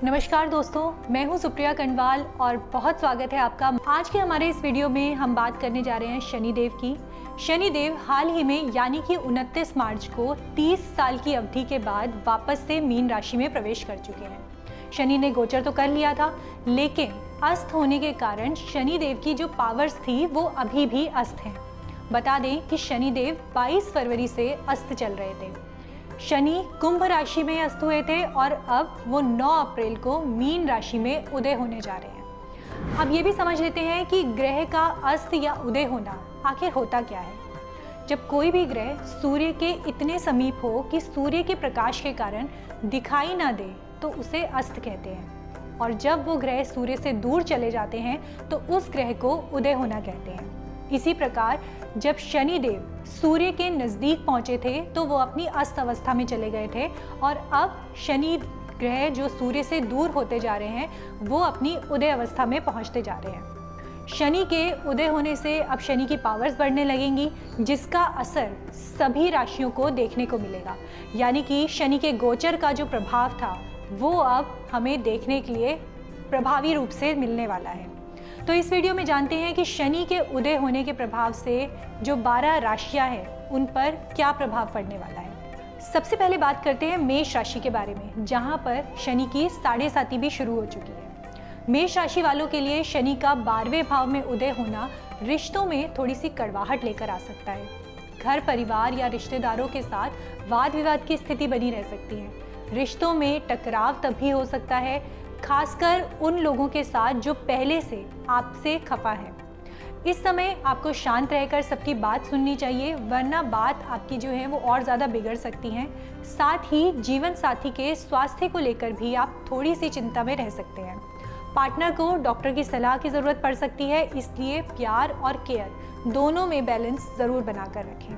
नमस्कार दोस्तों, मैं हूं सुप्रिया कंडवाल और बहुत स्वागत है आपका। आज के हमारे इस वीडियो में हम बात करने जा रहे हैं शनिदेव की। शनिदेव हाल ही में यानी कि 29 मार्च को 30 साल की अवधि के बाद वापस से मीन राशि में प्रवेश कर चुके हैं। शनि ने गोचर तो कर लिया था, लेकिन अस्त होने के कारण शनिदेव की जो पावर्स थी वो अभी भी अस्त हैं। बता दें कि शनिदेव 22 फरवरी से अस्त चल रहे थे। शनि कुंभ राशि में अस्त हुए थे और अब वो 9 अप्रैल को मीन राशि में उदय होने जा रहे हैं। अब ये भी समझ लेते हैं कि ग्रह का अस्त या उदय होना आखिर होता क्या है। जब कोई भी ग्रह सूर्य के इतने समीप हो कि सूर्य के प्रकाश के कारण दिखाई ना दे तो उसे अस्त कहते हैं, और जब वो ग्रह सूर्य से दूर चले जाते हैं तो उस ग्रह को उदय होना कहते हैं। इसी प्रकार जब शनिदेव सूर्य के नज़दीक पहुंचे थे तो वो अपनी अस्त अवस्था में चले गए थे, और अब शनि ग्रह जो सूर्य से दूर होते जा रहे हैं वो अपनी उदय अवस्था में पहुंचते जा रहे हैं। शनि के उदय होने से अब शनि की पावर्स बढ़ने लगेंगी, जिसका असर सभी राशियों को देखने को मिलेगा। यानी कि शनि के गोचर का जो प्रभाव था वो अब हमें देखने के लिए प्रभावी रूप से मिलने वाला है। तो इस वीडियो में जानते हैं कि शनि के उदय होने के प्रभाव से जो 12 राशियां हैं उन पर क्या प्रभाव पड़ने वाला है। सबसे पहले बात करते हैं मेष राशि के बारे में, जहां पर शनि की साढ़े साती भी शुरू हो चुकी है। मेष राशि वालों के लिए शनि का 12वें भाव में उदय होना रिश्तों में थोड़ी सी कड़वाहट लेकर आ सकता है। घर परिवार या रिश्तेदारों के साथ वाद विवाद की स्थिति बनी रह सकती है। रिश्तों में टकराव तभी हो सकता है, खासकर उन लोगों के साथ जो पहले से आपसे खफा है। इस समय आपको शांत रहकर सबकी बात सुननी चाहिए, वरना बात आपकी जो है वो और ज़्यादा बिगड़ सकती है। साथ ही जीवन साथी के स्वास्थ्य को लेकर भी आप थोड़ी सी चिंता में रह सकते हैं। पार्टनर को डॉक्टर की सलाह की ज़रूरत पड़ सकती है, इसलिए प्यार और केयर दोनों में बैलेंस ज़रूर बनाकर रखें।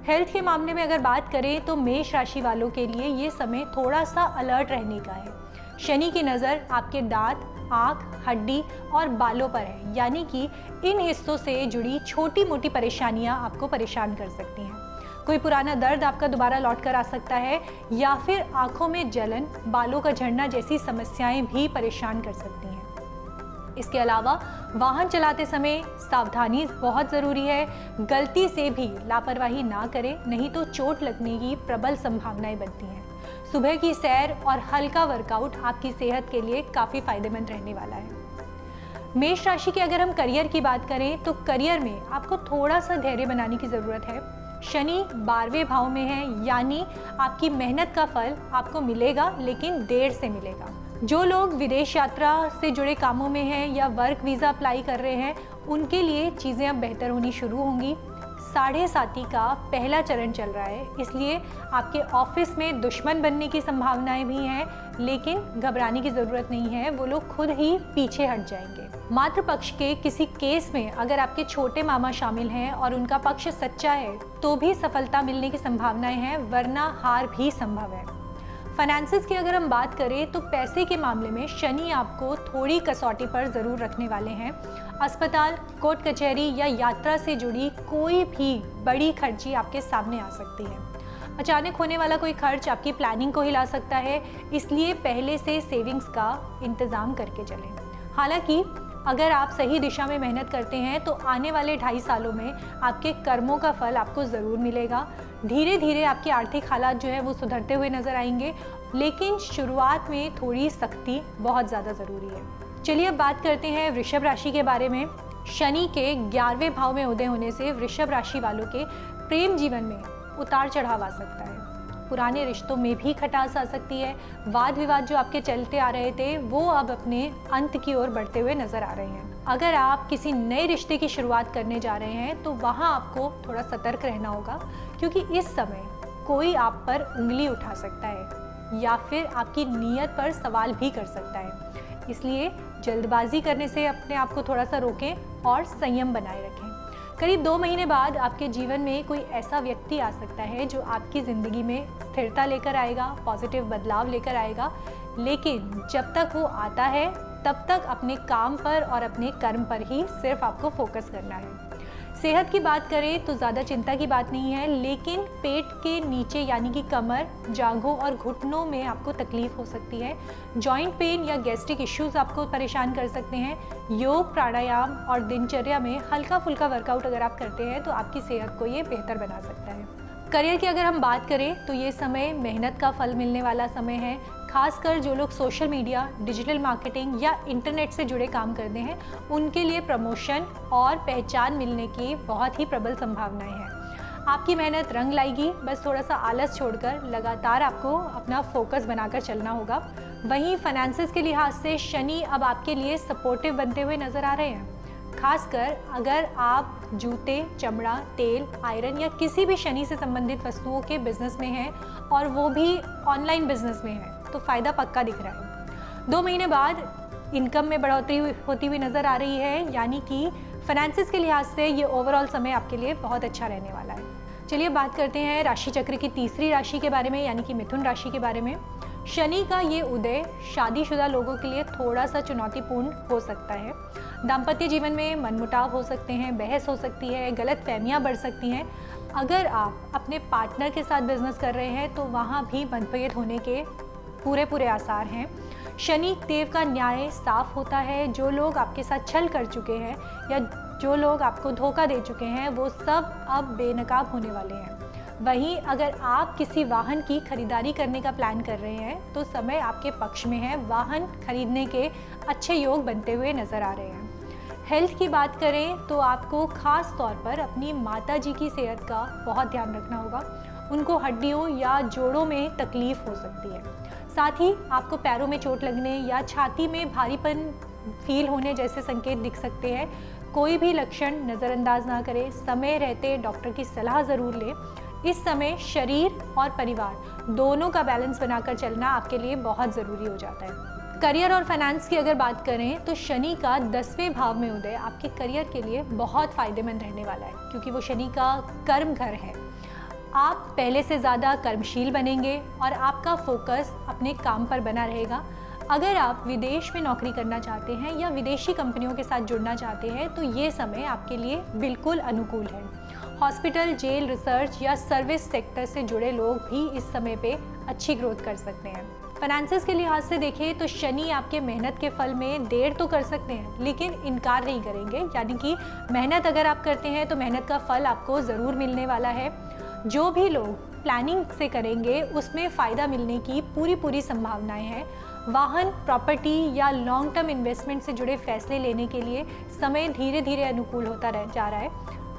हेल्थ के मामले में अगर बात करें तो मेष राशि वालों के लिए ये समय थोड़ा सा अलर्ट रहने का है। शनि की नज़र आपके दांत, आँख, हड्डी और बालों पर है, यानी कि इन हिस्सों से जुड़ी छोटी मोटी परेशानियां आपको परेशान कर सकती हैं। कोई पुराना दर्द आपका दोबारा लौट कर आ सकता है, या फिर आँखों में जलन, बालों का झड़ना जैसी समस्याएं भी परेशान कर सकती हैं। इसके अलावा वाहन चलाते समय सावधानी बहुत ज़रूरी है। गलती से भी लापरवाही ना करें, नहीं तो चोट लगने की प्रबल संभावनाएं बनती हैं। सुबह की सैर और हल्का वर्कआउट आपकी सेहत के लिए काफ़ी फायदेमंद रहने वाला है। मेष राशि के अगर हम करियर की बात करें तो करियर में आपको थोड़ा सा धैर्य बनाने की ज़रूरत है। शनि 12वें भाव में है, यानी आपकी मेहनत का फल आपको मिलेगा, लेकिन देर से मिलेगा। जो लोग विदेश यात्रा से जुड़े कामों में हैं या वर्क वीज़ा अप्लाई कर रहे हैं, उनके लिए चीज़ें अब बेहतर होनी शुरू होंगी। साढ़े साती का पहला चरण चल रहा है, इसलिए आपके ऑफिस में दुश्मन बनने की संभावनाएं भी हैं, लेकिन घबराने की ज़रूरत नहीं है, वो लोग खुद ही पीछे हट जाएंगे। मातृ पक्ष के किसी केस में अगर आपके छोटे मामा शामिल हैं और उनका पक्ष सच्चा है तो भी सफलता मिलने की संभावनाएं हैं, वरना हार भी संभव है। फाइनेंसिस की अगर हम बात करें तो पैसे के मामले में शनि आपको थोड़ी कसौटी पर ज़रूर रखने वाले हैं। अस्पताल, कोर्ट कचहरी या यात्रा से जुड़ी कोई भी बड़ी खर्ची आपके सामने आ सकती है। अचानक होने वाला कोई खर्च आपकी प्लानिंग को हिला सकता है, इसलिए पहले से सेविंग्स का इंतज़ाम करके चलें। हालांकि अगर आप सही दिशा में मेहनत करते हैं तो आने वाले 2.5 सालों में आपके कर्मों का फल आपको ज़रूर मिलेगा। धीरे धीरे आपके आर्थिक हालात जो है वो सुधरते हुए नज़र आएंगे, लेकिन शुरुआत में थोड़ी सख्ती बहुत ज़्यादा ज़रूरी है। चलिए अब बात करते हैं वृषभ राशि के बारे में। शनि के 11वें भाव में उदय होने से वृषभ राशि वालों के प्रेम जीवन में उतार चढ़ाव आ सकता है। पुराने रिश्तों में भी खटास आ सकती है। वाद विवाद जो आपके चलते आ रहे थे वो अब अपने अंत की ओर बढ़ते हुए नजर आ रहे हैं। अगर आप किसी नए रिश्ते की शुरुआत करने जा रहे हैं तो वहाँ आपको थोड़ा सतर्क रहना होगा, क्योंकि इस समय कोई आप पर उंगली उठा सकता है या फिर आपकी नीयत पर सवाल भी कर सकता है। इसलिए जल्दबाजी करने से अपने आप को थोड़ा सा रोकें और संयम बनाए रखें। करीब 2 महीने बाद आपके जीवन में कोई ऐसा व्यक्ति आ सकता है जो आपकी ज़िंदगी में स्थिरता लेकर आएगा, पॉजिटिव बदलाव लेकर आएगा, लेकिन जब तक वो आता है तब तक अपने काम पर और अपने कर्म पर ही सिर्फ आपको फोकस करना है। सेहत की बात करें तो ज़्यादा चिंता की बात नहीं है, लेकिन पेट के नीचे यानी कि कमर, जांघों और घुटनों में आपको तकलीफ हो सकती है। जॉइंट पेन या गैस्ट्रिक इश्यूज आपको परेशान कर सकते हैं। योग, प्राणायाम और दिनचर्या में हल्का फुल्का वर्कआउट अगर आप करते हैं तो आपकी सेहत को ये बेहतर बना सकता है। करियर की अगर हम बात करें तो ये समय मेहनत का फल मिलने वाला समय है। खासकर जो लोग सोशल मीडिया, डिजिटल मार्केटिंग या इंटरनेट से जुड़े काम करते हैं, उनके लिए प्रमोशन और पहचान मिलने की बहुत ही प्रबल संभावनाएं हैं। आपकी मेहनत रंग लाएगी, बस थोड़ा सा आलस छोड़कर लगातार आपको अपना फोकस बनाकर चलना होगा। वहीं फाइनेंसेस के लिहाज से शनि अब आपके लिए सपोर्टिव बनते हुए नजर आ रहे हैं। खासकर अगर आप जूते, चमड़ा, तेल, आयरन या किसी भी शनि से संबंधित वस्तुओं के बिजनेस में हैं और वो भी ऑनलाइन बिजनेस में है, तो फ़ायदा पक्का दिख रहा है। 2 महीने बाद इनकम में बढ़ोतरी होती हुई नज़र आ रही है, यानी कि फाइनेंसिस के लिहाज से ये ओवरऑल समय आपके लिए बहुत अच्छा रहने वाला है। चलिए बात करते हैं राशि चक्र की तीसरी राशि के बारे में, यानी कि मिथुन राशि के बारे में। शनि का ये उदय शादीशुदा लोगों के लिए थोड़ा सा चुनौतीपूर्ण हो सकता है। दाम्पत्य जीवन में मनमुटाव हो सकते हैं, बहस हो सकती है, गलत फहमियाँ बढ़ सकती हैं। अगर आप अपने पार्टनर के साथ बिजनेस कर रहे हैं तो वहाँ भी मतभेद होने के पूरे आसार हैं। शनि देव का न्याय साफ होता है। जो लोग आपके साथ छल कर चुके हैं या जो लोग आपको धोखा दे चुके हैं, वो सब अब बेनकाब होने वाले हैं। वहीं अगर आप किसी वाहन की खरीदारी करने का प्लान कर रहे हैं तो समय आपके पक्ष में है। वाहन खरीदने के अच्छे योग बनते हुए नजर आ रहे हैं। हेल्थ की बात करें तो आपको खास तौर पर अपनी माता जी की सेहत का बहुत ध्यान रखना होगा। उनको हड्डियों या जोड़ों में तकलीफ हो सकती है। साथ ही आपको पैरों में चोट लगने या छाती में भारीपन फील होने जैसे संकेत दिख सकते हैं। कोई भी लक्षण नज़रअंदाज ना करें, समय रहते डॉक्टर की सलाह ज़रूर लें। इस समय शरीर और परिवार दोनों का बैलेंस बनाकर चलना आपके लिए बहुत ज़रूरी हो जाता है। करियर और फाइनेंस की अगर बात करें तो शनि का 10वें भाव में उदय आपके करियर के लिए बहुत फ़ायदेमंद रहने वाला है, क्योंकि वो शनि का कर्म घर है। आप पहले से ज़्यादा कर्मशील बनेंगे और आपका फोकस अपने काम पर बना रहेगा। अगर आप विदेश में नौकरी करना चाहते हैं या विदेशी कंपनियों के साथ जुड़ना चाहते हैं तो ये समय आपके लिए बिल्कुल अनुकूल है। हॉस्पिटल, जेल, रिसर्च या सर्विस सेक्टर से जुड़े लोग भी इस समय पे अच्छी ग्रोथ कर सकते हैं। फाइनेंसेस के लिहाज से देखें तो शनि आपके मेहनत के फल में देर तो कर सकते हैं, लेकिन इनकार नहीं करेंगे। यानी कि मेहनत अगर आप करते हैं तो मेहनत का फल आपको ज़रूर मिलने वाला है। जो भी लोग प्लानिंग से करेंगे उसमें फ़ायदा मिलने की पूरी संभावनाएं हैं। वाहन, प्रॉपर्टी या लॉन्ग टर्म इन्वेस्टमेंट से जुड़े फैसले लेने के लिए समय धीरे धीरे अनुकूल होता जा रहा है।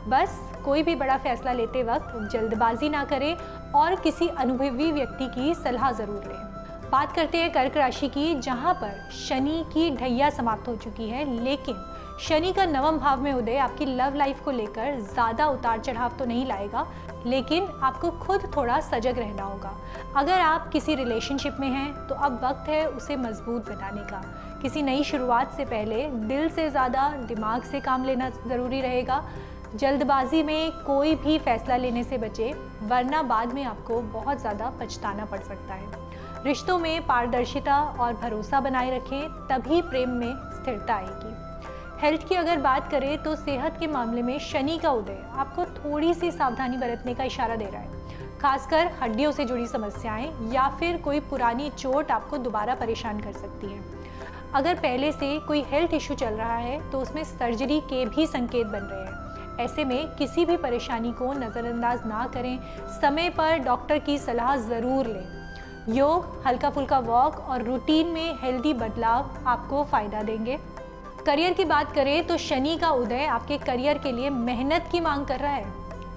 बस कोई भी बड़ा फैसला लेते वक्त जल्दबाजी ना करें और किसी अनुभवी व्यक्ति की सलाह ज़रूर लें। बात करते हैं कर्क राशि की, जहां पर शनि की ढैया समाप्त हो चुकी है, लेकिन शनि का 9वें भाव में उदय आपकी लव लाइफ को लेकर ज़्यादा उतार चढ़ाव तो नहीं लाएगा, लेकिन आपको खुद थोड़ा सजग रहना होगा। अगर आप किसी रिलेशनशिप में हैं तो अब वक्त है उसे मजबूत बनाने का। किसी नई शुरुआत से पहले दिल से ज़्यादा दिमाग से काम लेना ज़रूरी रहेगा। जल्दबाजी में कोई भी फैसला लेने से बचे, वरना बाद में आपको बहुत ज़्यादा पछताना पड़ सकता है। रिश्तों में पारदर्शिता और भरोसा बनाए रखें, तभी प्रेम में स्थिरता आएगी। हेल्थ की अगर बात करें तो सेहत के मामले में शनि का उदय आपको थोड़ी सी सावधानी बरतने का इशारा दे रहा है। खासकर हड्डियों से जुड़ी समस्याएं या फिर कोई पुरानी चोट आपको दोबारा परेशान कर सकती है। अगर पहले से कोई हेल्थ इशू चल रहा है तो उसमें सर्जरी के भी संकेत बन रहे हैं। ऐसे में किसी भी परेशानी को नज़रअंदाज ना करें, समय पर डॉक्टर की सलाह ज़रूर लें। योग, हल्का फुल्का वॉक और रूटीन में हेल्दी बदलाव आपको फ़ायदा देंगे। करियर की बात करें तो शनि का उदय आपके करियर के लिए मेहनत की मांग कर रहा है।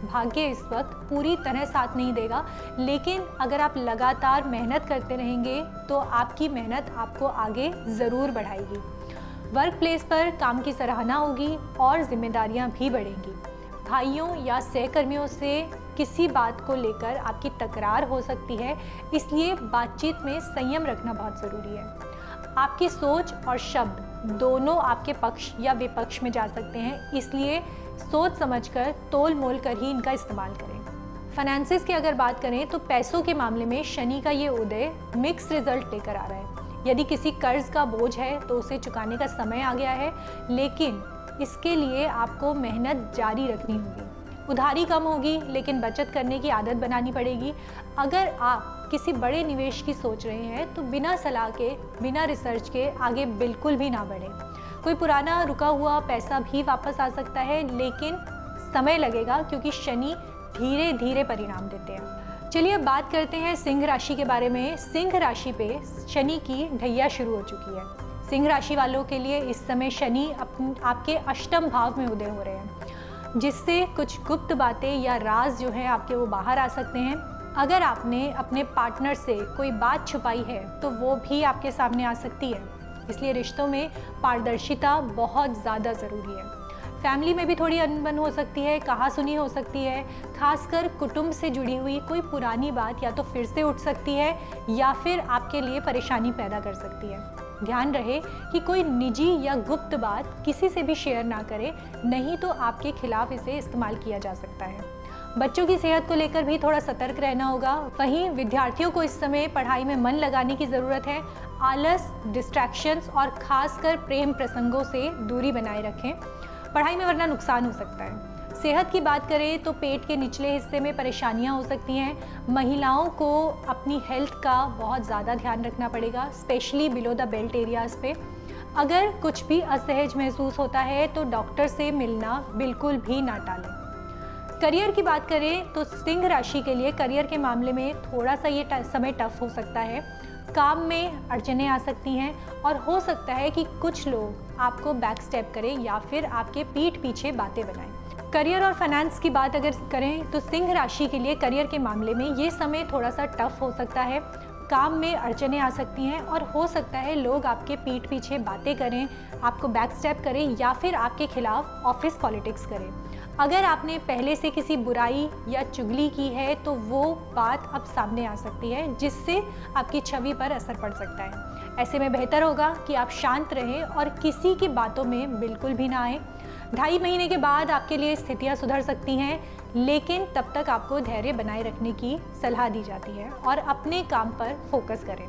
भाग्य इस वक्त पूरी तरह साथ नहीं देगा, लेकिन अगर आप लगातार मेहनत करते रहेंगे तो आपकी मेहनत आपको आगे ज़रूर बढ़ाएगी। वर्क प्लेस पर काम की सराहना होगी और जिम्मेदारियां भी बढ़ेंगी। भाइयों या सहकर्मियों से किसी बात को लेकर आपकी तकरार हो सकती है, इसलिए बातचीत में संयम रखना बहुत ज़रूरी है। आपकी सोच और शब्द दोनों आपके पक्ष या विपक्ष में जा सकते हैं, इसलिए सोच समझकर तोल मोल कर ही इनका इस्तेमाल करें। फाइनेंसेस की अगर बात करें तो पैसों के मामले में शनि का ये उदय मिक्स रिजल्ट लेकर आ रहा है। यदि किसी कर्ज का बोझ है तो उसे चुकाने का समय आ गया है, लेकिन इसके लिए आपको मेहनत जारी रखनी होगी। उधारी कम होगी, लेकिन बचत करने की आदत बनानी पड़ेगी। अगर आप किसी बड़े निवेश की सोच रहे हैं तो बिना सलाह के, बिना रिसर्च के आगे बिल्कुल भी ना बढ़ें। कोई पुराना रुका हुआ पैसा भी वापस आ सकता है, लेकिन समय लगेगा, क्योंकि शनि धीरे धीरे परिणाम देते हैं। चलिए अब बात करते हैं सिंह राशि के बारे में। सिंह राशि पे शनि की ढैया शुरू हो चुकी है। सिंह राशि वालों के लिए इस समय शनि आपके अष्टम भाव में उदय हो रहे हैं, जिससे कुछ गुप्त बातें या राज जो है आपके वो बाहर आ सकते हैं। अगर आपने अपने पार्टनर से कोई बात छुपाई है तो वो भी आपके सामने आ सकती है, इसलिए रिश्तों में पारदर्शिता बहुत ज़्यादा ज़रूरी है। फैमिली में भी थोड़ी अनबन हो सकती है, कहासुनी हो सकती है, खासकर कुटुंब से जुड़ी हुई कोई पुरानी बात या तो फिर से उठ सकती है या फिर आपके लिए परेशानी पैदा कर सकती है। ध्यान रहे कि कोई निजी या गुप्त बात किसी से भी शेयर ना करें, नहीं तो आपके खिलाफ इसे इस्तेमाल किया जा सकता है। बच्चों की सेहत को लेकर भी थोड़ा सतर्क रहना होगा। वहीं विद्यार्थियों को इस समय पढ़ाई में मन लगाने की ज़रूरत है। आलस, डिस्ट्रैक्शंस और खासकर प्रेम प्रसंगों से दूरी बनाए रखें पढ़ाई में, वरना नुकसान हो सकता है। सेहत की बात करें तो पेट के निचले हिस्से में परेशानियां हो सकती हैं। महिलाओं को अपनी हेल्थ का बहुत ज़्यादा ध्यान रखना पड़ेगा, specially below the belt areas पे। अगर कुछ भी असहज महसूस होता है तो डॉक्टर से मिलना बिल्कुल भी ना टालें। करियर की बात करें तो सिंह राशि के लिए करियर के मामले में थोड़ा सा ये समय टफ हो सकता है। काम में अड़चनें आ सकती हैं और हो सकता है कि कुछ लोग आपको बैक स्टेप करें या फिर आपके पीठ पीछे बातें बनाएं। करियर और फाइनेंस की बात अगर करें तो सिंह राशि के लिए करियर के मामले में ये समय थोड़ा सा टफ हो सकता है। काम में अड़चनें आ सकती हैं और हो सकता है लोग आपके पीठ पीछे बातें करें, आपको बैक स्टेप करें या फिर आपके खिलाफ ऑफिस पॉलिटिक्स करें। अगर आपने पहले से किसी बुराई या चुगली की है तो वो बात अब सामने आ सकती है, जिससे आपकी छवि पर असर पड़ सकता है। ऐसे में बेहतर होगा कि आप शांत रहें और किसी की बातों में बिल्कुल भी ना आए। 2.5 महीने के बाद आपके लिए स्थितियां सुधर सकती हैं, लेकिन तब तक आपको धैर्य बनाए रखने की सलाह दी जाती है और अपने काम पर फोकस करें।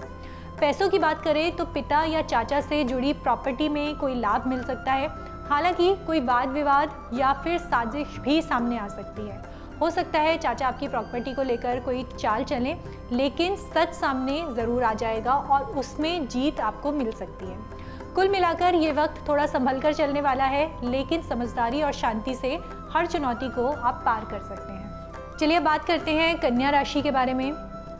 पैसों की बात करें तो पिता या चाचा से जुड़ी प्रॉपर्टी में कोई लाभ मिल सकता है। हालांकि कोई वाद विवाद या फिर साजिश भी सामने आ सकती है। हो सकता है चाचा आपकी प्रॉपर्टी को लेकर कोई चाल चलें, लेकिन सच सामने ज़रूर आ जाएगा और उसमें जीत आपको मिल सकती है। कुल मिलाकर ये वक्त थोड़ा संभल कर चलने वाला है, लेकिन समझदारी और शांति से हर चुनौती को आप पार कर सकते हैं। चलिए बात करते हैं कन्या राशि के बारे में।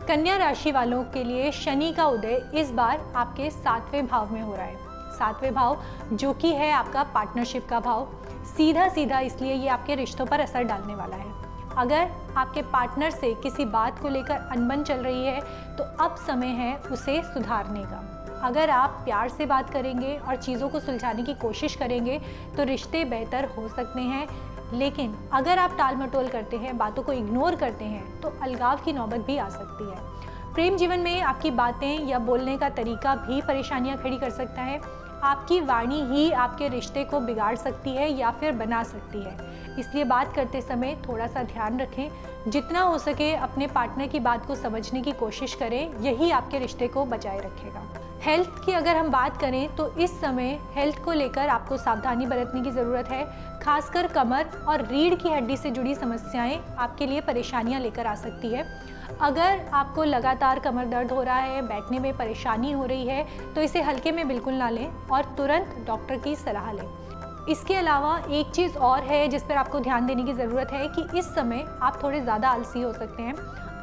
कन्या राशि वालों के लिए शनि का उदय इस बार आपके 7वें भाव में हो रहा है। 7वें भाव जो कि है आपका पार्टनरशिप का भाव, सीधा सीधा इसलिए ये आपके रिश्तों पर असर डालने वाला है। अगर आपके पार्टनर से किसी बात को लेकर अनबन चल रही है तो अब समय है उसे सुधारने का। अगर आप प्यार से बात करेंगे और चीज़ों को सुलझाने की कोशिश करेंगे तो रिश्ते बेहतर हो सकते हैं, लेकिन अगर आप टाल मटोल करते हैं, बातों को इग्नोर करते हैं तो अलगाव की नौबत भी आ सकती है। प्रेम जीवन में आपकी बातें या बोलने का तरीका भी परेशानियां खड़ी कर सकता है। आपकी वाणी ही आपके रिश्ते को बिगाड़ सकती है या फिर बना सकती है, इसलिए बात करते समय थोड़ा सा ध्यान रखें। जितना हो सके अपने पार्टनर की बात को समझने की कोशिश करें, यही आपके रिश्ते को बचाए रखेगा। हेल्थ की अगर हम बात करें तो इस समय हेल्थ को लेकर आपको सावधानी बरतने की ज़रूरत है। खासकर कमर और रीढ़ की हड्डी से जुड़ी समस्याएं आपके लिए परेशानियां लेकर आ सकती है। अगर आपको लगातार कमर दर्द हो रहा है, बैठने में परेशानी हो रही है, तो इसे हल्के में बिल्कुल ना लें और तुरंत डॉक्टर की सलाह लें। इसके अलावा एक चीज़ और है जिस पर आपको ध्यान देने की ज़रूरत है कि इस समय आप थोड़े ज़्यादा आलसी हो सकते हैं।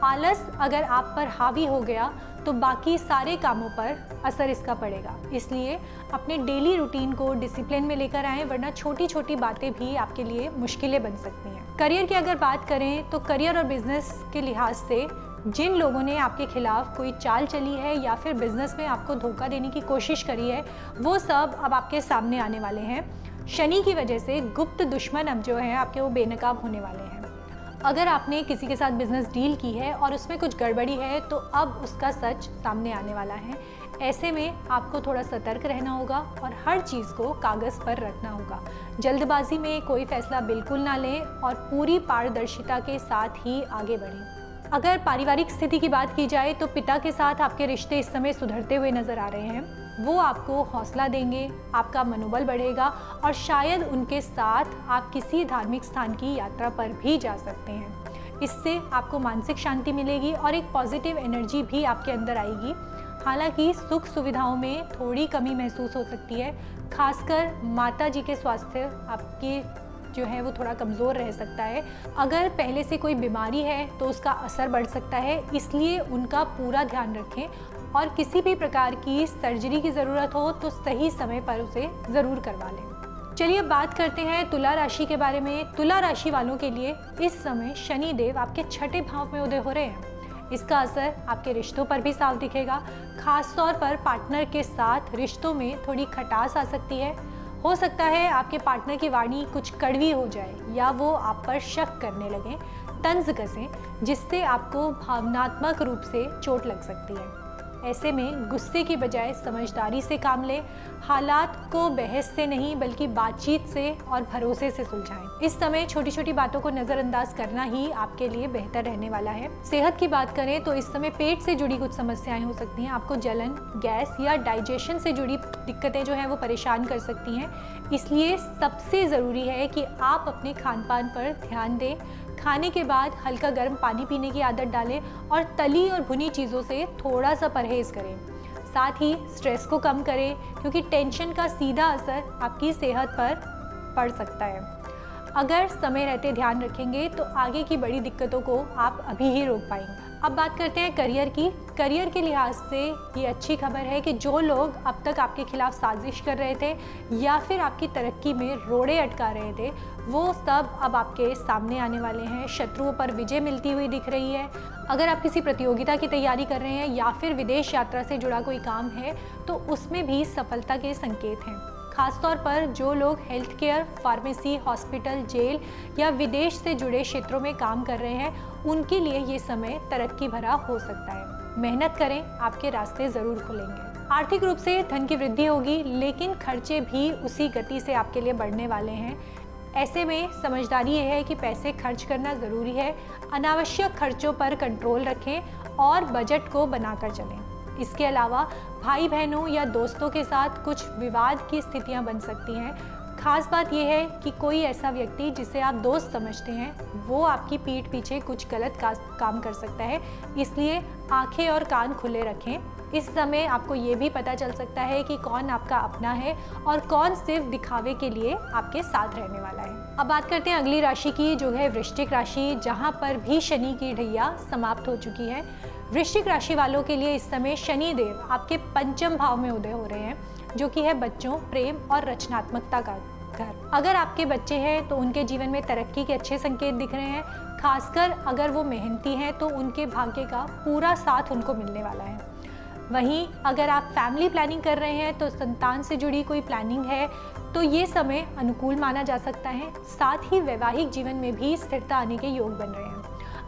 आलस अगर आप पर हावी हो गया तो बाकी सारे कामों पर असर इसका पड़ेगा, इसलिए अपने डेली रूटीन को डिसिप्लिन में लेकर आएं, वरना छोटी छोटी बातें भी आपके लिए मुश्किलें बन सकती हैं। करियर की अगर बात करें तो करियर और बिजनेस के लिहाज से जिन लोगों ने आपके खिलाफ कोई चाल चली है या फिर बिजनेस में आपको धोखा देने की कोशिश करी है, वो सब अब आपके सामने आने वाले हैं। शनि की वजह से गुप्त दुश्मन अब जो हैं आपके वो बेनकाब होने वाले हैं। अगर आपने किसी के साथ बिजनेस डील की है और उसमें कुछ गड़बड़ी है तो अब उसका सच सामने आने वाला है। ऐसे में आपको थोड़ा सतर्क रहना होगा और हर चीज़ को कागज़ पर रखना होगा। जल्दबाजी में कोई फैसला बिल्कुल ना लें और पूरी पारदर्शिता के साथ ही आगे बढ़ें। अगर पारिवारिक स्थिति की बात की जाए तो पिता के साथ आपके रिश्ते इस समय सुधरते हुए नजर आ रहे हैं। वो आपको हौसला देंगे, आपका मनोबल बढ़ेगा और शायद उनके साथ आप किसी धार्मिक स्थान की यात्रा पर भी जा सकते हैं। इससे आपको मानसिक शांति मिलेगी और एक पॉजिटिव एनर्जी भी आपके अंदर आएगी। हालांकि सुख सुविधाओं में थोड़ी कमी महसूस हो सकती है, खासकर माता जी के स्वास्थ्य आपके जो है वो थोड़ा कमज़ोर रह सकता है। अगर पहले से कोई बीमारी है तो उसका असर बढ़ सकता है, इसलिए उनका पूरा ध्यान रखें और किसी भी प्रकार की सर्जरी की ज़रूरत हो तो सही समय पर उसे ज़रूर करवा लें। चलिए अब बात करते हैं तुला राशि के बारे में। तुला राशि वालों के लिए इस समय शनि देव आपके छठे भाव में उदय हो रहे हैं। इसका असर आपके रिश्तों पर भी साफ दिखेगा। खास तौर पर पार्टनर के साथ रिश्तों में थोड़ी खटास आ सकती है। हो सकता है आपके पार्टनर की वाणी कुछ कड़वी हो जाए या वो आप पर शक करने लगें, तंज कसें, जिससे आपको भावनात्मक रूप से चोट लग सकती है। ऐसे में गुस्से की बजाय समझदारी से काम लें। हालात को बहस से नहीं बल्कि बातचीत से और भरोसे से सुलझाएं। इस समय छोटी छोटी बातों को नज़रअंदाज करना ही आपके लिए बेहतर रहने वाला है। सेहत की बात करें तो इस समय पेट से जुड़ी कुछ समस्याएं हो सकती हैं। आपको जलन, गैस या डाइजेशन से जुड़ी दिक्कतें जो हैं वो परेशान कर सकती हैं। इसलिए सबसे ज़रूरी है कि आप अपने खान पान पर ध्यान दें। खाने के बाद हल्का गर्म पानी पीने की आदत डालें और तली और भुनी चीज़ों से थोड़ा सा परहेज़ करें। साथ ही स्ट्रेस को कम करें, क्योंकि टेंशन का सीधा असर आपकी सेहत पर पड़ सकता है। अगर समय रहते ध्यान रखेंगे तो आगे की बड़ी दिक्कतों को आप अभी ही रोक पाएंगे। अब बात करते हैं करियर की। करियर के लिहाज से ये अच्छी खबर है कि जो लोग अब तक आपके खिलाफ साजिश कर रहे थे या फिर आपकी तरक्की में रोड़े अटका रहे थे, वो सब अब आपके सामने आने वाले हैं। शत्रुओं पर विजय मिलती हुई दिख रही है। अगर आप किसी प्रतियोगिता की तैयारी कर रहे हैं या फिर विदेश यात्रा से जुड़ा कोई काम है तो उसमें भी सफलता के संकेत हैं। खासतौर पर जो लोग health care, pharmacy, hospital, jail या विदेश से जुड़े क्षेत्रों में काम कर रहे हैं, उनके लिए ये समय तरक्की भरा हो सकता है। मेहनत करें, आपके रास्ते ज़रूर खुलेंगे। आर्थिक रूप से धन की वृद्धि होगी, लेकिन खर्चे भी उसी गति से आपके लिए बढ़ने वाले हैं। ऐसे में समझदारी ये है कि पैसे खर्च करना ज़रूरी है। अनावश्यक खर्चों पर कंट्रोल रखें और बजट को बनाकर चलें। इसके अलावा भाई बहनों या दोस्तों के साथ कुछ विवाद की स्थितियां बन सकती हैं। खास बात यह है कि कोई ऐसा व्यक्ति जिसे आप दोस्त समझते हैं वो आपकी पीठ पीछे कुछ गलत काम कर सकता है, इसलिए आंखें और कान खुले रखें। इस समय आपको ये भी पता चल सकता है कि कौन आपका अपना है और कौन सिर्फ दिखावे के लिए आपके साथ रहने वाला है। अब बात करते हैं अगली राशि की, जो है वृश्चिक राशि, जहाँ पर भी शनि की ढैया समाप्त हो चुकी है। वृश्चिक राशि वालों के लिए इस समय शनि देव आपके पंचम भाव में उदय हो रहे हैं, जो कि है बच्चों, प्रेम और रचनात्मकता का घर। अगर आपके बच्चे हैं तो उनके जीवन में तरक्की के अच्छे संकेत दिख रहे हैं। खासकर अगर वो मेहनती हैं तो उनके भाग्य का पूरा साथ उनको मिलने वाला है। वहीं अगर आप फैमिली प्लानिंग कर रहे हैं तो संतान से जुड़ी कोई प्लानिंग है तो ये समय अनुकूल माना जा सकता है। साथ ही वैवाहिक जीवन में भी स्थिरता आने के योग बन रहे हैं।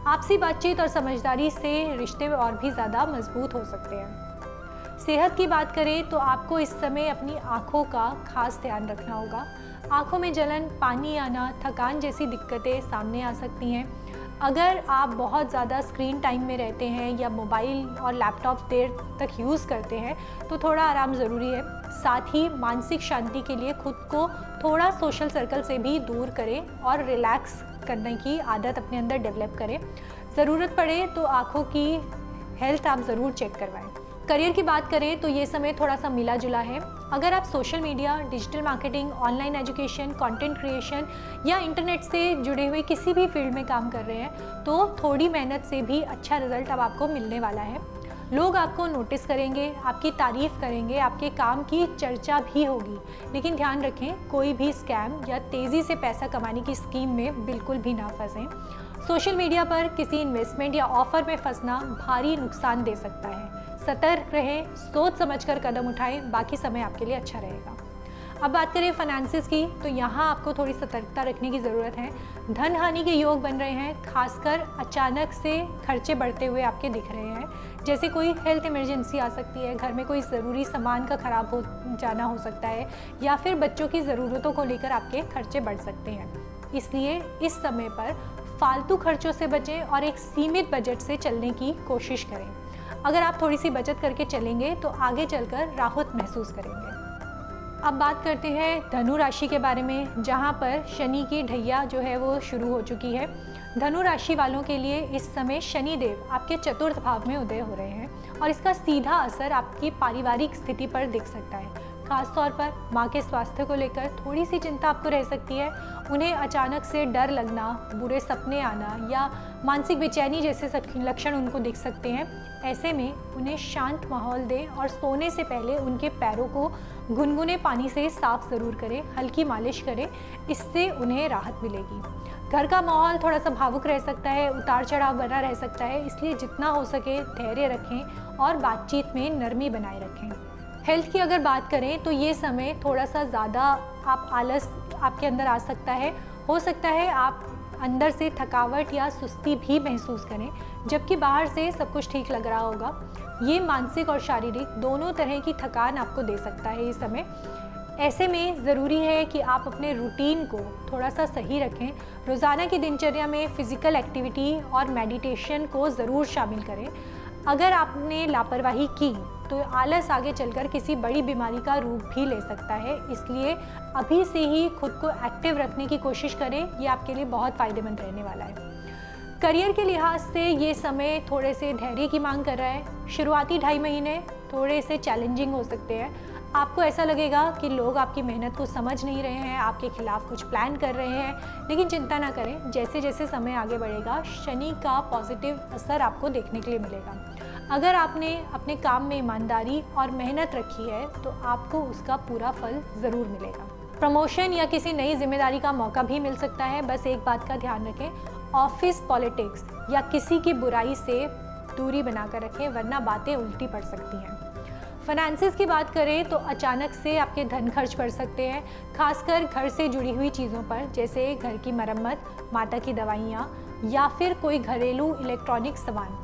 आपसी बातचीत और समझदारी से रिश्ते और भी ज़्यादा मजबूत हो सकते हैं। सेहत की बात करें तो आपको इस समय अपनी आँखों का खास ध्यान रखना होगा। आँखों में जलन, पानी आना, थकान जैसी दिक्कतें सामने आ सकती हैं। अगर आप बहुत ज़्यादा स्क्रीन टाइम में रहते हैं या मोबाइल और लैपटॉप देर तक यूज़ करते हैं तो थोड़ा आराम ज़रूरी है। साथ ही मानसिक शांति के लिए खुद को थोड़ा सोशल सर्कल से भी दूर करें और रिलैक्स करने की आदत अपने अंदर डेवलप करें। ज़रूरत पड़े तो आँखों की हेल्थ आप ज़रूर चेक करवाएं। करियर की बात करें तो ये समय थोड़ा सा मिला जुला है। अगर आप social media, digital marketing, online education, content creation या इंटरनेट से जुड़े हुए किसी भी फील्ड में काम कर रहे हैं तो थोड़ी मेहनत से भी अच्छा रिजल्ट अब आपको मिलने वाला है। लोग आपको नोटिस करेंगे, आपकी तारीफ करेंगे, आपके काम की चर्चा भी होगी। लेकिन ध्यान रखें, कोई भी स्कैम या तेज़ी से पैसा कमाने की स्कीम में बिल्कुल भी ना फंसें। सोशल मीडिया पर किसी इन्वेस्टमेंट या ऑफर में फंसना भारी नुकसान दे सकता है। सतर्क रहें, सोच समझकर कदम उठाएं, बाकी समय आपके लिए अच्छा रहेगा। अब बात करें फाइनेंसिस की तो यहाँ आपको थोड़ी सतर्कता रखने की ज़रूरत है। धन हानि के योग बन रहे हैं। खासकर अचानक से खर्चे बढ़ते हुए आपके दिख रहे हैं। जैसे कोई हेल्थ इमरजेंसी आ सकती है, घर में कोई ज़रूरी सामान का ख़राब हो जाना हो सकता है या फिर बच्चों की ज़रूरतों को लेकर आपके खर्चे बढ़ सकते हैं। इसलिए इस समय पर फालतू खर्चों से बचें और एक सीमित बजट से चलने की कोशिश करें। अगर आप थोड़ी सी बचत करके चलेंगे तो आगे चलकर राहत महसूस करेंगे। अब बात करते हैं धनु राशि के बारे में, जहाँ पर शनि की ढैया जो है वो शुरू हो चुकी है। धनु राशि वालों के लिए इस समय शनि देव आपके चतुर्थ भाव में उदय हो रहे हैं और इसका सीधा असर आपकी पारिवारिक स्थिति पर दिख सकता है। खास तौर पर माँ के स्वास्थ्य को लेकर थोड़ी सी चिंता आपको रह सकती है। उन्हें अचानक से डर लगना, बुरे सपने आना या मानसिक बेचैनी जैसे लक्षण उनको दिख सकते हैं। ऐसे में उन्हें शांत माहौल दें और सोने से पहले उनके पैरों को गुनगुने पानी से साफ ज़रूर करें, हल्की मालिश करें, इससे उन्हें राहत मिलेगी। घर का माहौल थोड़ा सा भावुक रह सकता है, उतार चढ़ाव बना रह सकता है, इसलिए जितना हो सके धैर्य रखें और बातचीत में नरमी बनाए रखें। हेल्थ की अगर बात करें तो ये समय थोड़ा सा ज़्यादा आलस आपके अंदर आ सकता है। हो सकता है आप अंदर से थकावट या सुस्ती भी महसूस करें, जबकि बाहर से सब कुछ ठीक लग रहा होगा। ये मानसिक और शारीरिक दोनों तरह की थकान आपको दे सकता है इस समय। ऐसे में ज़रूरी है कि आप अपने रूटीन को थोड़ा सा सही रखें। रोज़ाना की दिनचर्या में फ़िज़िकल एक्टिविटी और मेडिटेशन को ज़रूर शामिल करें। अगर आपने लापरवाही की तो आलस आगे चलकर किसी बड़ी बीमारी का रूप भी ले सकता है, इसलिए अभी से ही खुद को एक्टिव रखने की कोशिश करें। ये आपके लिए बहुत फ़ायदेमंद रहने वाला है। करियर के लिहाज से ये समय थोड़े से धैर्य की मांग कर रहा है। शुरुआती 2.5 महीने थोड़े से चैलेंजिंग हो सकते हैं। आपको ऐसा लगेगा कि लोग आपकी मेहनत को समझ नहीं रहे हैं, आपके खिलाफ कुछ प्लान कर रहे हैं, लेकिन चिंता ना करें। जैसे जैसे समय आगे बढ़ेगा शनि का पॉजिटिव असर आपको देखने के लिए मिलेगा। अगर आपने अपने काम में ईमानदारी और मेहनत रखी है तो आपको उसका पूरा फल ज़रूर मिलेगा। प्रमोशन या किसी नई जिम्मेदारी का मौका भी मिल सकता है। बस एक बात का ध्यान रखें, ऑफिस पॉलिटिक्स या किसी की बुराई से दूरी बनाकर रखें, वरना बातें उल्टी पड़ सकती हैं। फाइनेंसिस की बात करें तो अचानक से आपके धन खर्च पड़ सकते हैं, खासकर घर से जुड़ी हुई चीज़ों पर, जैसे घर की मरम्मत, माता की दवाइयाँ या फिर कोई घरेलू इलेक्ट्रॉनिक सामान।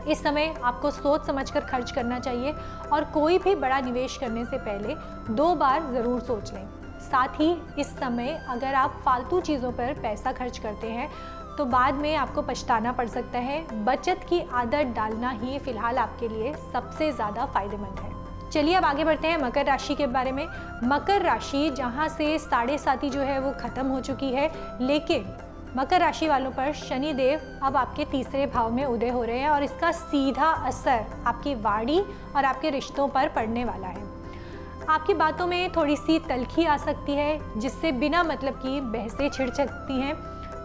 इस समय आपको सोच समझकर खर्च करना चाहिए और कोई भी बड़ा निवेश करने से पहले 2 बार ज़रूर सोच लें। साथ ही इस समय अगर आप फालतू चीज़ों पर पैसा खर्च करते हैं तो बाद में आपको पछताना पड़ सकता है। बचत की आदत डालना ही फिलहाल आपके लिए सबसे ज़्यादा फायदेमंद है। चलिए अब आगे बढ़ते हैं मकर राशि के बारे में। मकर राशि जहाँ से 7.5 जो है वो ख़त्म हो चुकी है, लेकिन मकर राशि वालों पर शनि देव अब आपके तीसरे भाव में उदय हो रहे हैं और इसका सीधा असर आपकी वाणी और आपके रिश्तों पर पड़ने वाला है। आपकी बातों में थोड़ी सी तल्खी आ सकती है, जिससे बिना मतलब की बहसें छिड़ सकती हैं,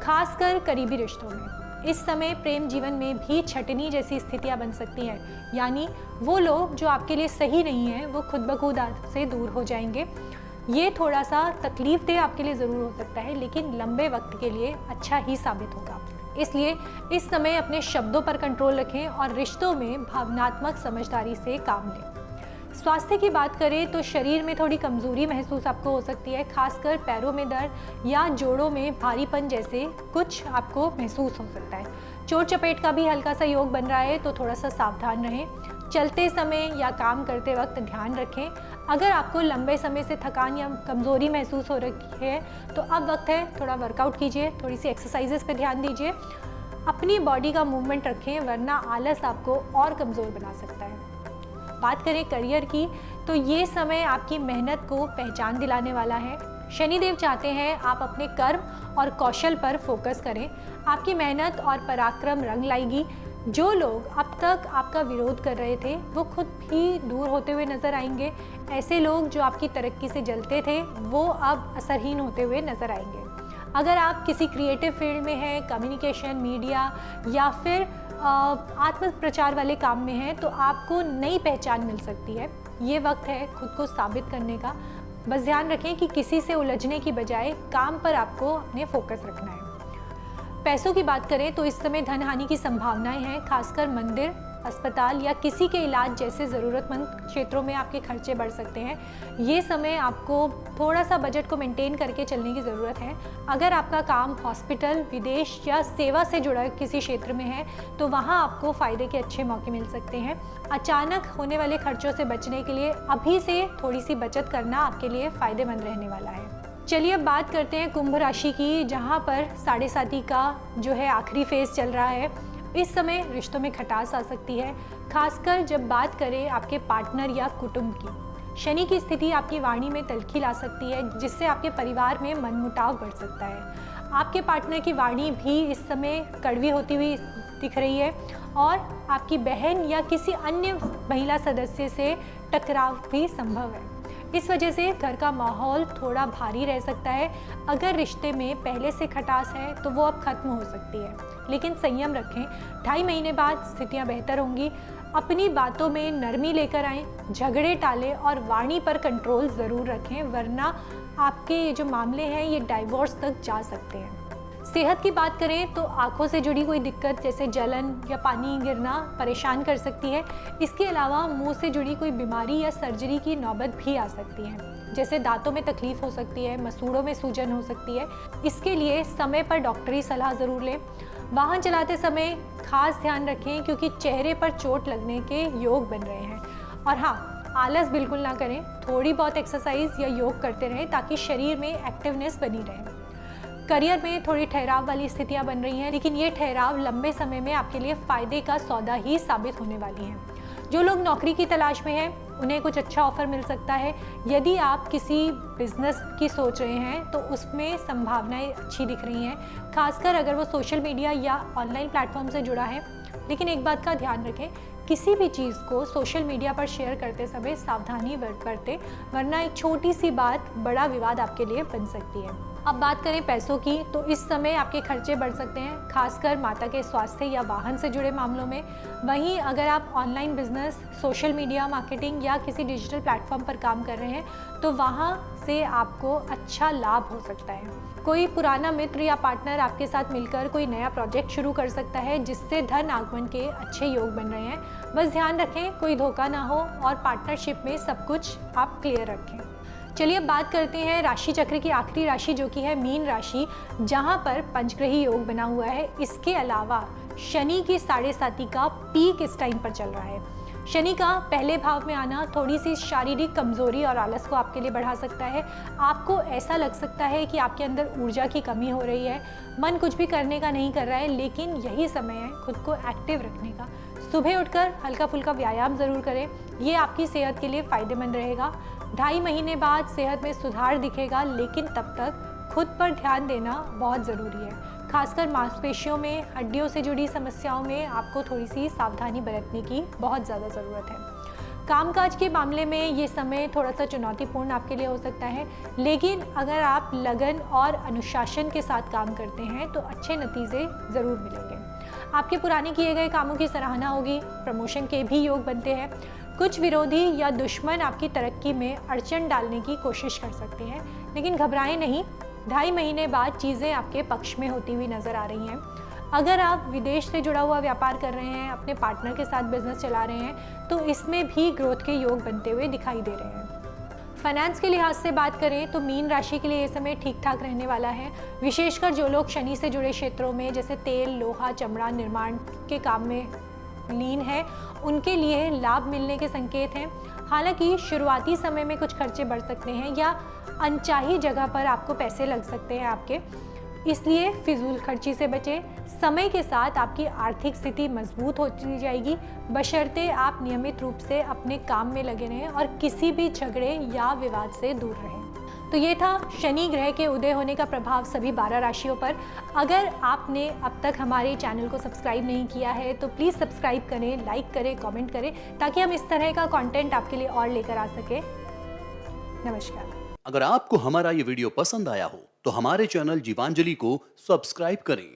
खासकर करीबी रिश्तों में। इस समय प्रेम जीवन में भी छटनी जैसी स्थितियां बन सकती हैं, यानी वो लोग जो आपके लिए सही नहीं हैं वो खुद ब खुद आपसे दूर हो जाएंगे। ये थोड़ा सा तकलीफ दे आपके लिए ज़रूर हो सकता है, लेकिन लंबे वक्त के लिए अच्छा ही साबित होगा। इसलिए इस समय अपने शब्दों पर कंट्रोल रखें और रिश्तों में भावनात्मक समझदारी से काम लें। स्वास्थ्य की बात करें तो शरीर में थोड़ी कमज़ोरी महसूस आपको हो सकती है, खासकर पैरों में दर्द या जोड़ों में भारीपन जैसे कुछ आपको महसूस हो सकता है। चोट चपेट का भी हल्का सा योग बन रहा है, तो थोड़ा सा सावधान रहें। चलते समय या काम करते वक्त ध्यान रखें। अगर आपको लंबे समय से थकान या कमज़ोरी महसूस हो रही है तो अब वक्त है थोड़ा वर्कआउट कीजिए, थोड़ी सी एक्सरसाइजेस पे ध्यान दीजिए, अपनी बॉडी का मूवमेंट रखें, वरना आलस आपको और कमज़ोर बना सकता है। बात करें करियर की तो ये समय आपकी मेहनत को पहचान दिलाने वाला है। शनिदेव चाहते हैं आप अपने कर्म और कौशल पर फोकस करें। आपकी मेहनत और पराक्रम रंग लाएगी। जो लोग अब तक आपका विरोध कर रहे थे वो खुद भी दूर होते हुए नजर आएंगे। ऐसे लोग जो आपकी तरक्की से जलते थे वो अब असरहीन होते हुए नजर आएंगे। अगर आप किसी क्रिएटिव फील्ड में हैं, कम्युनिकेशन, मीडिया या फिर आत्म प्रचार वाले काम में हैं, तो आपको नई पहचान मिल सकती है। ये वक्त है खुद को साबित करने का। बस ध्यान रखें कि किसी से उलझने की बजाय काम पर आपको अपने फोकस रखना है। पैसों की बात करें तो इस समय धन हानि की संभावनाएं हैं, खासकर मंदिर, अस्पताल या किसी के इलाज जैसे ज़रूरतमंद क्षेत्रों में आपके खर्चे बढ़ सकते हैं। ये समय आपको थोड़ा सा बजट को मेंटेन करके चलने की ज़रूरत है। अगर आपका काम हॉस्पिटल, विदेश या सेवा से जुड़ा किसी क्षेत्र में है तो वहाँ आपको फ़ायदे के अच्छे मौके मिल सकते हैं। अचानक होने वाले खर्चों से बचने के लिए अभी से थोड़ी सी बचत करना आपके लिए फ़ायदेमंद रहने वाला है। चलिए अब बात करते हैं कुंभ राशि की, जहाँ पर 7.5 का जो है आखिरी फेज़ चल रहा है। इस समय रिश्तों में खटास आ सकती है, खासकर जब बात करें आपके पार्टनर या कुटुंब की। शनि की स्थिति आपकी वाणी में तल्खी ला सकती है, जिससे आपके परिवार में मनमुटाव बढ़ सकता है। आपके पार्टनर की वाणी भी इस समय कड़वी होती हुई दिख रही है और आपकी बहन या किसी अन्य महिला सदस्य से टकराव भी संभव है। इस वजह से घर का माहौल थोड़ा भारी रह सकता है। अगर रिश्ते में पहले से खटास है तो वो अब खत्म हो सकती है, लेकिन संयम रखें। 2.5 महीने बाद स्थितियां बेहतर होंगी। अपनी बातों में नरमी लेकर आएं, झगड़े टालें और वाणी पर कंट्रोल ज़रूर रखें, वरना आपके ये जो मामले हैं ये डाइवोर्स तक जा सकते हैं। सेहत की बात करें तो आंखों से जुड़ी कोई दिक्कत जैसे जलन या पानी गिरना परेशान कर सकती है। इसके अलावा मुंह से जुड़ी कोई बीमारी या सर्जरी की नौबत भी आ सकती है, जैसे दांतों में तकलीफ हो सकती है, मसूड़ों में सूजन हो सकती है। इसके लिए समय पर डॉक्टरी सलाह ज़रूर लें। वाहन चलाते समय खास ध्यान रखें, क्योंकि चेहरे पर चोट लगने के योग बन रहे हैं। और हाँ, आलस बिल्कुल ना करें, थोड़ी बहुत एक्सरसाइज या योग करते रहें ताकि शरीर में एक्टिवनेस बनी रहे। करियर में थोड़ी ठहराव वाली स्थितियां बन रही हैं, लेकिन ये ठहराव लंबे समय में आपके लिए फ़ायदे का सौदा ही साबित होने वाली हैं। जो लोग नौकरी की तलाश में हैं उन्हें कुछ अच्छा ऑफर मिल सकता है। यदि आप किसी बिजनेस की सोच रहे हैं तो उसमें संभावनाएं अच्छी दिख रही हैं, खासकर अगर वो सोशल मीडिया या ऑनलाइन प्लेटफॉर्म से जुड़ा है। लेकिन एक बात का ध्यान रखें, किसी भी चीज़ को सोशल मीडिया पर शेयर करते समय सावधानी बरतें, वरना एक छोटी सी बात बड़ा विवाद आपके लिए बन सकती है। अब बात करें पैसों की, तो इस समय आपके खर्चे बढ़ सकते हैं, खासकर माता के स्वास्थ्य या वाहन से जुड़े मामलों में। वहीं अगर आप online business, social media marketing या किसी डिजिटल प्लेटफॉर्म पर काम कर रहे हैं तो वहां से आपको अच्छा लाभ हो सकता है। कोई पुराना मित्र या पार्टनर आपके साथ मिलकर कोई नया प्रोजेक्ट शुरू कर सकता है, जिससे धन आगमन के अच्छे योग बन रहे हैं। बस ध्यान रखें कोई धोखा ना हो और पार्टनरशिप में सब कुछ आप क्लियर रखें। चलिए अब बात करते हैं राशि चक्र की आखिरी राशि, जो कि है मीन राशि, जहां पर पंचग्रही योग बना हुआ है। इसके अलावा शनि की 7.5 का पीक इस टाइम पर चल रहा है। शनि का पहले भाव में आना थोड़ी सी शारीरिक कमजोरी और आलस को आपके लिए बढ़ा सकता है। आपको ऐसा लग सकता है कि आपके अंदर ऊर्जा की कमी हो रही है, मन कुछ भी करने का नहीं कर रहा है, लेकिन यही समय है खुद को एक्टिव रखने का। सुबह उठकर हल्का फुल्का व्यायाम ज़रूर करें, ये आपकी सेहत के लिए फ़ायदेमंद रहेगा। 2.5 महीने बाद सेहत में सुधार दिखेगा, लेकिन तब तक खुद पर ध्यान देना बहुत ज़रूरी है। खासकर मांसपेशियों में, हड्डियों से जुड़ी समस्याओं में आपको थोड़ी सी सावधानी बरतने की बहुत ज़्यादा ज़रूरत है। कामकाज के मामले में ये समय थोड़ा सा चुनौतीपूर्ण आपके लिए हो सकता है, लेकिन अगर आप लगन और अनुशासन के साथ काम करते हैं तो अच्छे नतीजे ज़रूर मिलेंगे। आपके पुराने किए गए कामों की सराहना होगी, प्रमोशन के भी योग बनते हैं। कुछ विरोधी या दुश्मन आपकी तरक्की में अड़चन डालने की कोशिश कर सकते हैं, लेकिन घबराएं नहीं। 2.5 महीने बाद चीज़ें आपके पक्ष में होती हुई नज़र आ रही हैं। अगर आप विदेश से जुड़ा हुआ व्यापार कर रहे हैं, अपने पार्टनर के साथ बिजनेस चला रहे हैं, तो इसमें भी ग्रोथ के योग बनते हुए दिखाई दे रहे हैं। फाइनेंस के लिहाज से बात करें तो मीन राशि के लिए ये समय ठीक ठाक रहने वाला है। विशेषकर जो लोग शनि से जुड़े क्षेत्रों में जैसे तेल, लोहा, चमड़ा, निर्माण के काम में लीन है, उनके लिए लाभ मिलने के संकेत हैं। हालांकि शुरुआती समय में कुछ खर्चे बढ़ सकते हैं या अनचाही जगह पर आपको पैसे लग सकते हैं आपके, इसलिए फिजूल खर्ची से बचें। समय के साथ आपकी आर्थिक स्थिति मजबूत होती जाएगी, बशर्ते आप नियमित रूप से अपने काम में लगे रहें और किसी भी झगड़े या विवाद से दूर रहें। तो ये था शनि ग्रह के उदय होने का प्रभाव सभी 12 राशियों पर। अगर आपने अब तक हमारे चैनल को सब्सक्राइब नहीं किया है तो प्लीज़ सब्सक्राइब करें, लाइक करें, कमेंट करें, ताकि हम इस तरह का कंटेंट आपके लिए और लेकर आ सकें। नमस्कार। अगर आपको हमारा ये वीडियो पसंद आया हो तो हमारे चैनल जीवांजलि को सब्सक्राइब करें